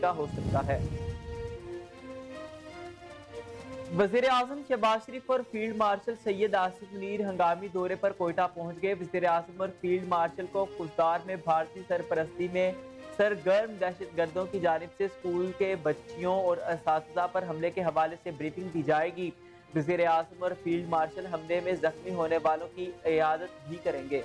کا ہو سکتا ہے۔ وزیر اعظم شہباز شریف اور فیلڈ مارشل سید آصف منیر ہنگامی دورے پر کوئٹہ پہنچ گئے۔ وزیر اعظم اور فیلڈ مارشل کو خضدار میں بھارتی سرپرستی میں سرگرم دہشت گردوں کی جانب سے اسکول کے بچیوں اور اساتذہ پر حملے کے حوالے سے بریفنگ دی جائے گی۔ وزیر اعظم اور فیلڈ مارشل حملے میں زخمی ہونے والوں کی عیادت بھی کریں گے۔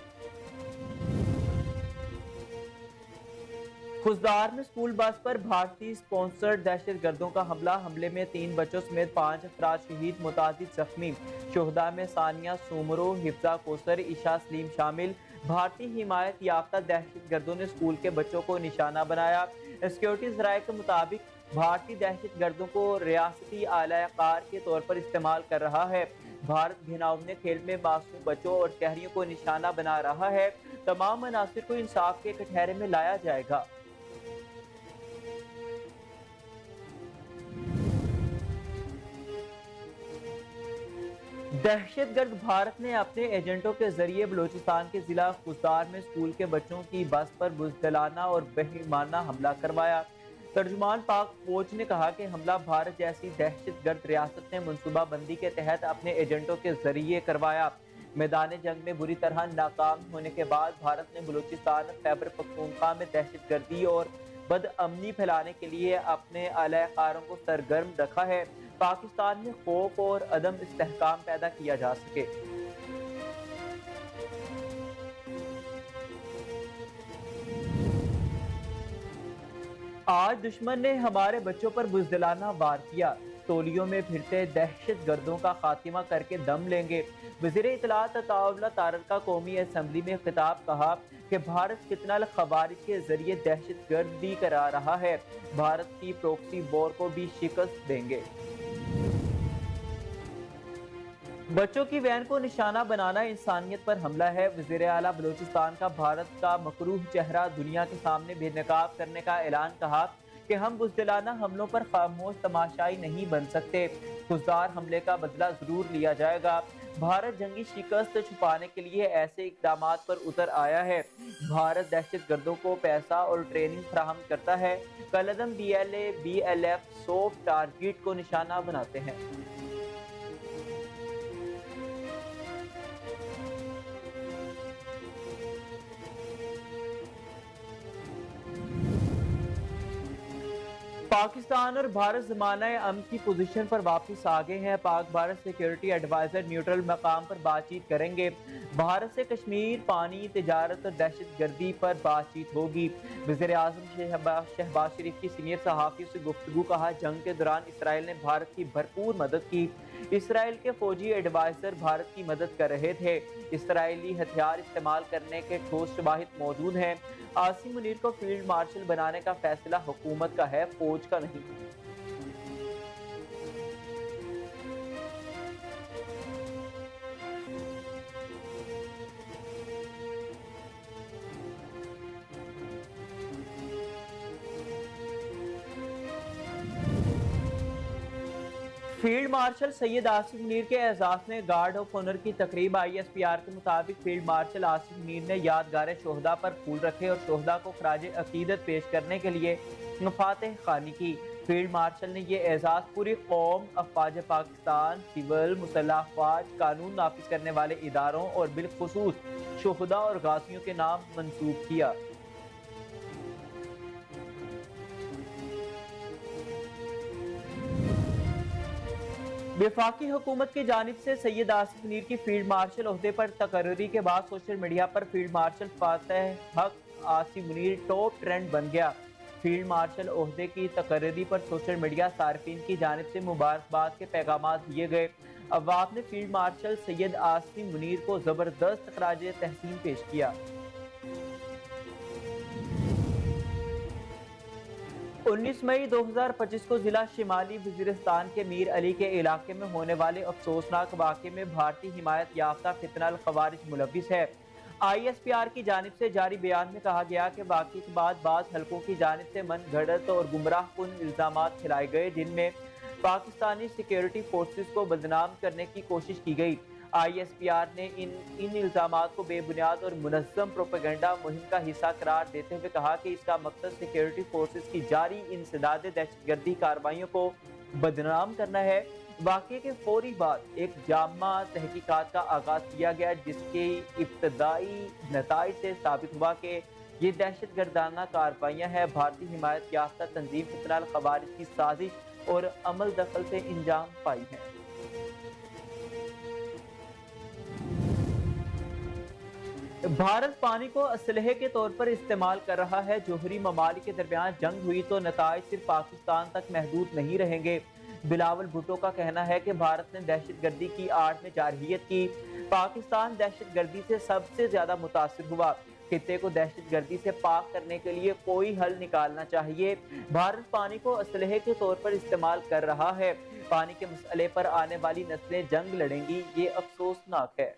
خضدار میں اسکول بس پر بھارتی سپانسرڈ دہشت گردوں کا حملے میں 3 بچوں سمیت 5 افراد شہید، متعدد زخمی۔ شہداء میں ثانیہ سومرو، حفظہ کوثر، عشاء سلیم شامل۔ بھارتی حمایت یافتہ دہشت گردوں نے اسکول کے بچوں کو نشانہ بنایا۔ سیکورٹی ذرائع کے مطابق بھارتی دہشت گردوں کو ریاستی اعلی کار کے طور پر استعمال کر رہا ہے۔ بھارت گھناؤنے کھیل میں معصوم بچوں اور شہریوں کو نشانہ بنا رہا ہے۔ تمام عناصر کو انصاف کے کٹہرے میں لایا جائے گا۔ دہشت گرد بھارت نے اپنے ایجنٹوں کے ذریعے بلوچستان کے ضلع خضدار میں اسکول کے بچوں کی بس پر بزدلانہ اور بہیمانہ حملہ کروایا۔ ترجمان پاک فوج نے کہا کہ حملہ بھارت جیسی دہشت گرد ریاست نے منصوبہ بندی کے تحت اپنے ایجنٹوں کے ذریعے کروایا۔ میدان جنگ میں بری طرح ناکام ہونے کے بعد بھارت نے بلوچستان، خیبر پختونخوا میں دہشت گردی اور بدامنی پھیلانے کے لیے اپنے اعلی کاروں کو سرگرم رکھا ہے، پاکستان میں خوف اور عدم استحکام پیدا کیا جا سکے۔ آج دشمن نے ہمارے بچوں پر بزدلانہ وار کیا، ٹولیوں میں پھرتے دہشت گردوں کا خاتمہ کر کے دم لیں گے۔ وزیر اطلاعات عطاءاللہ تارڑ کا قومی اسمبلی میں خطاب، کہا کہ بھارت فتنہ الخوارج کے ذریعے دہشت گردی کرا رہا ہے، بھارت کی پروکسی وار کو بھی شکست دیں گے۔ بچوں کی وین کو نشانہ بنانا انسانیت پر حملہ ہے۔ وزیر اعلیٰ بلوچستان کا بھارت کا مکروہ چہرہ دنیا کے سامنے بے نقاب کرنے کا اعلان، کہا کہ ہم بزدلانہ حملوں پر خاموش تماشائی نہیں بن سکتے، خضدار حملے کا بدلہ ضرور لیا جائے گا۔ بھارت جنگی شکست چھپانے کے لیے ایسے اقدامات پر اتر آیا ہے۔ بھارت دہشت گردوں کو پیسہ اور ٹریننگ فراہم کرتا ہے۔ کالعدم D L A, B L F soft target کو نشانہ بناتے ہیں۔ پاکستان اور بھارت ضمانہ امن کی پوزیشن پر واپس آگئے ہیں۔ پاک بھارت سیکیورٹی ایڈوائزر نیوٹرل مقام پر بات چیت کریں گے۔ بھارت سے کشمیر، پانی، تجارت اور دہشت گردی پر بات چیت ہوگی۔ وزیر اعظم شہباز شریف کی سینئر صحافیوں سے گفتگو، کہا جنگ کے دوران اسرائیل نے بھارت کی بھرپور مدد کی، اسرائیل کے فوجی ایڈوائزر بھارت کی مدد کر رہے تھے، اسرائیلی ہتھیار استعمال کرنے کے ٹھوس شواہد موجود ہیں۔ عاصم منیر کو فیلڈ مارشل بنانے کا فیصلہ حکومت کا ہے، فوج کا نہیں۔ فیلڈ مارشل سید آصف منیر کے اعزاز میں گارڈ آف آنر کی تقریب، آئی ایس پی آر کے مطابق فیلڈ مارشل آصف منیر نے یادگار شہداء پر پھول رکھے اور شہداء کو خراج عقیدت پیش کرنے کے لیے فاتح خوانی کی۔ فیلڈ مارشل نے یہ اعزاز پوری قوم، افواج پاکستان، سول، مسلح افواج، قانون نافذ کرنے والے اداروں اور بالخصوص شہداء اور غازیوں کے نام منسوب کیا۔ وفاقی حکومت کی جانب سے سید آصف منیر کی فیلڈ مارشل عہدے پر تقرری کے بعد سوشل میڈیا پر فیلڈ مارشل فاتح حق آصف منیر ٹاپ ٹرینڈ بن گیا۔ فیلڈ مارشل عہدے کی تقرری پر سوشل میڈیا صارفین کی جانب سے مبارکباد کے پیغامات دیے گئے۔ عوام نے فیلڈ مارشل سید آصف منیر کو زبردست خراج تحسین پیش کیا۔ 19 مئی 2025 کو ضلع شمالی وزیرستان کے میر علی کے علاقے میں ہونے والے افسوسناک واقعے میں بھارتی حمایت یافتہ فتنہ الخوارج ملوث ہے۔ آئی ایس پی آر کی جانب سے جاری بیان میں کہا گیا کہ واقعے کے بعد بعض حلقوں کی جانب سے من گھڑت اور گمراہ کن الزامات کھلائے گئے، جن میں پاکستانی سیکیورٹی فورسز کو بدنام کرنے کی کوشش کی گئی۔ ISPR نے ان الزامات کو بے بنیاد اور منظم پروپیگنڈا مہم کا حصہ قرار دیتے ہوئے کہا کہ اس کا مقصد سیکیورٹی فورسز کی جاری انسداد دہشت گردی کارروائیوں کو بدنام کرنا ہے۔ واقعے کے فوری بعد ایک جامع تحقیقات کا آغاز کیا گیا، جس کے ابتدائی نتائج سے ثابت ہوا کہ یہ دہشت گردانہ کارروائیاں ہیں بھارتی حمایت یافتہ تنظیم فتنہ الخوارج کی سازش اور عمل دخل سے انجام پائی ہیں۔ بھارت پانی کو اسلحے کے طور پر استعمال کر رہا ہے۔ جوہری ممالک کے درمیان جنگ ہوئی تو نتائج صرف پاکستان تک محدود نہیں رہیں گے۔ بلاول بھٹو کا کہنا ہے کہ بھارت نے دہشت گردی کی آڑ میں جارحیت کی، پاکستان دہشت گردی سے سب سے زیادہ متاثر ہوا۔ خطے کو دہشت گردی سے پاک کرنے کے لیے کوئی حل نکالنا چاہیے۔ بھارت پانی کو اسلحے کے طور پر استعمال کر رہا ہے۔ پانی کے مسئلے پر آنے والی نسلیں جنگ لڑیں گی، یہ افسوسناک ہے۔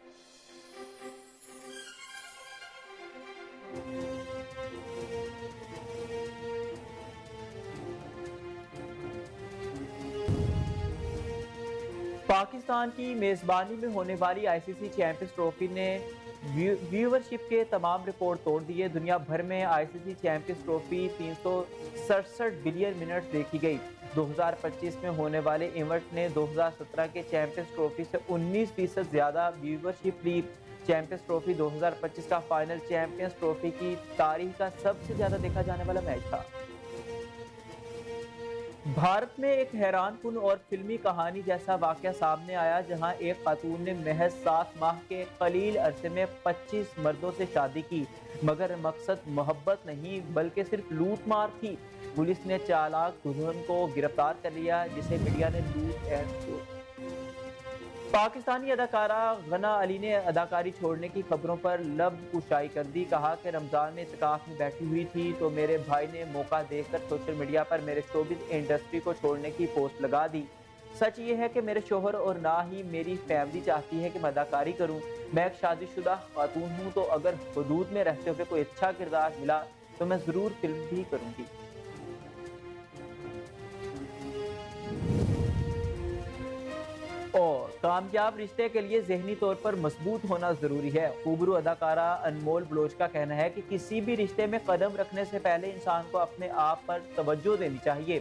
پاکستان کی میزبانی میں ہونے والی ICC چیمپئنز ٹرافی نے ویورشپ کے تمام ریکارڈ توڑ دیے۔ دنیا بھر میں ICC champions trophy 367 billion minute دیکھی گئی۔ 2025 میں ہونے والے ایونٹ نے 2017 کے چیمپئنز ٹرافی سے 19% زیادہ ویورشپ لی۔ چیمپئنز ٹرافی 2025 کا فائنل چیمپئنز ٹرافی کی تاریخ کا سب سے زیادہ دیکھا جانے والا میچ تھا۔ بھارت میں ایک حیران کن اور فلمی کہانی جیسا واقعہ سامنے آیا، جہاں ایک خاتون نے محض 7 ماہ کے قلیل عرصے میں 25 مردوں سے شادی کی، مگر مقصد محبت نہیں بلکہ صرف لوٹ مار تھی۔ پولیس نے چالاک دلہن کو گرفتار کر لیا، جسے میڈیا نے لوٹ اینڈ شوٹ۔ پاکستانی اداکارہ غنا علی نے اداکاری چھوڑنے کی خبروں پر لب کشائی کر دی۔ کہا کہ رمضان میں اعتکاف میں بیٹھی ہوئی تھی تو میرے بھائی نے موقع دیکھ کر سوشل میڈیا پر میرے شوبز انڈسٹری کو چھوڑنے کی پوسٹ لگا دی۔ سچ یہ ہے کہ میرے شوہر اور نہ ہی میری فیملی چاہتی ہے کہ میں اداکاری کروں۔ میں ایک شادی شدہ خاتون ہوں، تو اگر حدود میں رہتے ہوئے کوئی اچھا کردار ملا تو میں ضرور فلم بھی کروں گی۔ اور کامیاب رشتے کے لیے ذہنی طور پر مضبوط ہونا ضروری ہے۔ خوبرو اداکارہ انمول بلوچ کا کہنا ہے کہ کسی بھی رشتے میں قدم رکھنے سے پہلے انسان کو اپنے آپ پر توجہ دینی چاہیے۔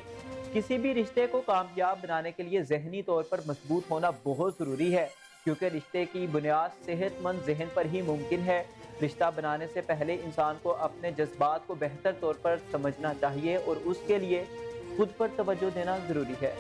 کسی بھی رشتے کو کامیاب بنانے کے لیے ذہنی طور پر مضبوط ہونا بہت ضروری ہے، کیونکہ رشتے کی بنیاد صحت مند ذہن پر ہی ممکن ہے۔ رشتہ بنانے سے پہلے انسان کو اپنے جذبات کو بہتر طور پر سمجھنا چاہیے اور اس کے لیے خود پر توجہ دینا ضروری ہے۔